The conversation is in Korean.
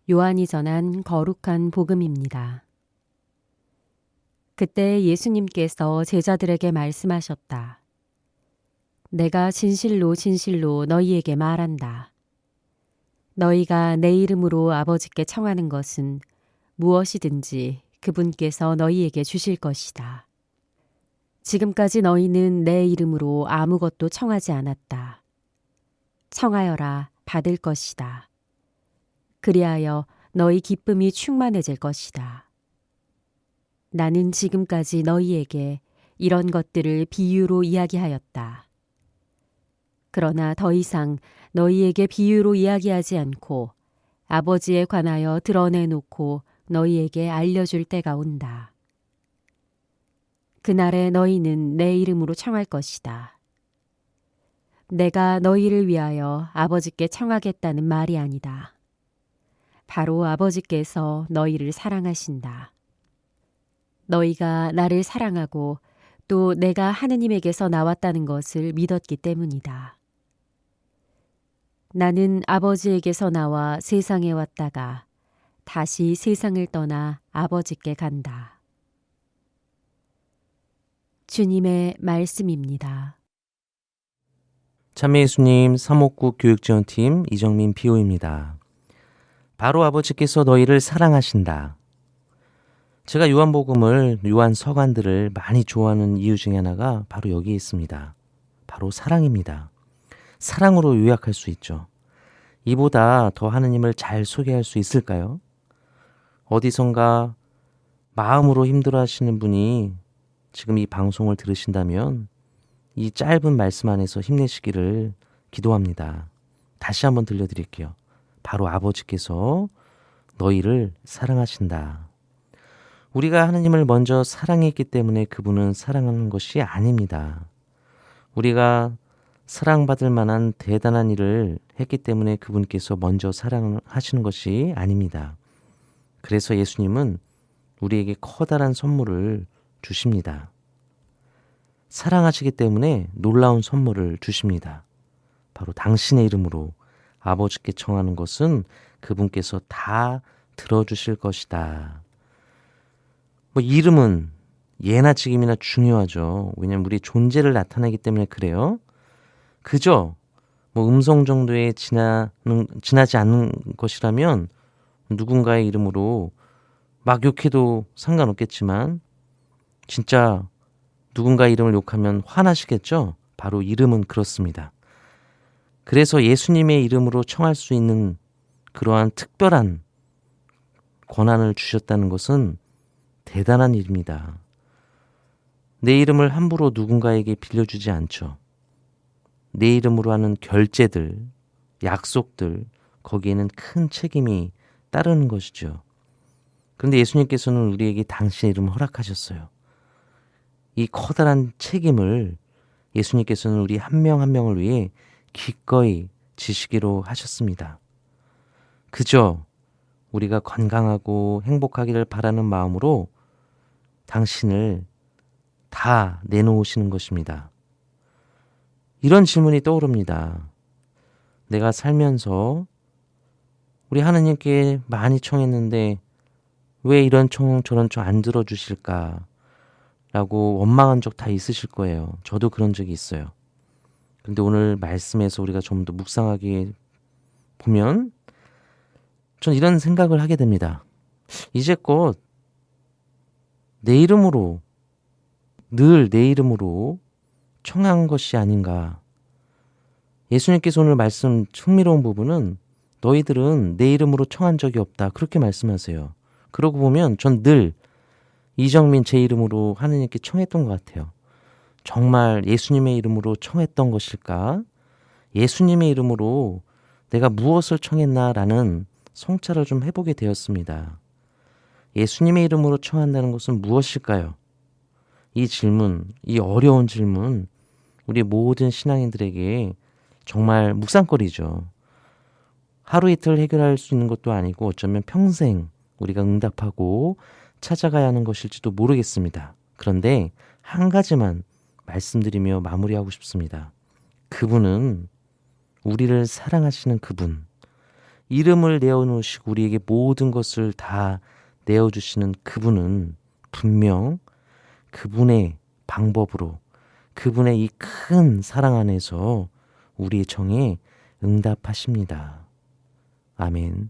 요한이 전한 거룩한 복음입니다. 그때 예수님께서 제자들에게 말씀하셨다. 내가 진실로 진실로 너희에게 말한다. 너희가 내 이름으로 아버지께 청하는 것은 무엇이든지 그분께서 너희에게 주실 것이다. 지금까지 너희는 내 이름으로 아무것도 청하지 않았다. 청하여라 받을 것이다. 그리하여 너희 기쁨이 충만해질 것이다. 나는 지금까지 너희에게 이런 것들을 비유로 이야기하였다. 그러나 더 이상 너희에게 비유로 이야기하지 않고 아버지에 관하여 드러내놓고 너희에게 알려줄 때가 온다. 그날에 너희는 내 이름으로 청할 것이다. 내가 너희를 위하여 아버지께 청하겠다는 말이 아니다. 바로 아버지께서 너희를 사랑하신다. 너희가 나를 사랑하고 또 내가 하느님에게서 나왔다는 것을 믿었기 때문이다. 나는 아버지에게서 나와 세상에 왔다가 다시 세상을 떠나 아버지께 간다. 주님의 말씀입니다. 참매 예수님 사목국 교육지원팀 이정민 비호입니다. 바로 아버지께서 너희를 사랑하신다. 제가 요한복음을, 요한 서간들을 많이 좋아하는 이유 중에 하나가 바로 여기에 있습니다. 바로 사랑입니다. 사랑으로 요약할 수 있죠. 이보다 더 하느님을 잘 소개할 수 있을까요? 어디선가 마음으로 힘들어하시는 분이 지금 이 방송을 들으신다면 이 짧은 말씀 안에서 힘내시기를 기도합니다. 다시 한번 들려드릴게요. 바로 아버지께서 너희를 사랑하신다. 우리가 하느님을 먼저 사랑했기 때문에 그분은 사랑하는 것이 아닙니다. 우리가 사랑받을 만한 대단한 일을 했기 때문에 그분께서 먼저 사랑하시는 것이 아닙니다. 그래서 예수님은 우리에게 커다란 선물을 주십니다. 사랑하시기 때문에 놀라운 선물을 주십니다. 바로 당신의 이름으로 아버지께 청하는 것은 그분께서 다 들어주실 것이다. 이름은 예나 지금이나 중요하죠. 왜냐하면 우리 존재를 나타내기 때문에 그래요. 그저 음성 정도에 지나지 않는 것이라면 누군가의 이름으로 막 욕해도 상관없겠지만 진짜 누군가 이름을 욕하면 화나시겠죠? 바로 이름은 그렇습니다. 그래서 예수님의 이름으로 청할 수 있는 그러한 특별한 권한을 주셨다는 것은 대단한 일입니다. 내 이름을 함부로 누군가에게 빌려주지 않죠. 내 이름으로 하는 결제들, 약속들, 거기에는 큰 책임이 따르는 것이죠. 그런데 예수님께서는 우리에게 당신의 이름을 허락하셨어요. 이 커다란 책임을 예수님께서는 우리 한 명 한 명을 위해 기꺼이 지시기로 하셨습니다. 그저 우리가 건강하고 행복하기를 바라는 마음으로 당신을 다 내놓으시는 것입니다. 이런 질문이 떠오릅니다. 내가 살면서 우리 하느님께 많이 청했는데 왜 이런 청 저런 청 안 들어주실까? 라고 원망한 적 다 있으실 거예요. 저도 그런 적이 있어요. 그런데 오늘 말씀에서 우리가 좀 더 묵상하게 보면 전 이런 생각을 하게 됩니다. 이제껏 내 이름으로, 늘 내 이름으로 청한 것이 아닌가. 예수님께서 오늘 말씀 흥미로운 부분은 너희들은 내 이름으로 청한 적이 없다. 그렇게 말씀하세요. 그러고 보면 전 늘 이정민 제 이름으로 하느님께 청했던 것 같아요. 정말 예수님의 이름으로 청했던 것일까? 예수님의 이름으로 내가 무엇을 청했나라는 성찰을 좀 해보게 되었습니다. 예수님의 이름으로 청한다는 것은 무엇일까요? 이 질문, 이 어려운 질문, 우리 모든 신앙인들에게 정말 묵상거리죠. 하루 이틀 해결할 수 있는 것도 아니고 어쩌면 평생 우리가 응답하고 찾아가야 하는 것일지도 모르겠습니다. 그런데 한 가지만 말씀드리며 마무리하고 싶습니다. 그분은 우리를 사랑하시는 그분, 이름을 내어놓으시고 우리에게 모든 것을 다 내어주시는 그분은 분명 그분의 방법으로 그분의 이 큰 사랑 안에서 우리의 정에 응답하십니다. 아멘.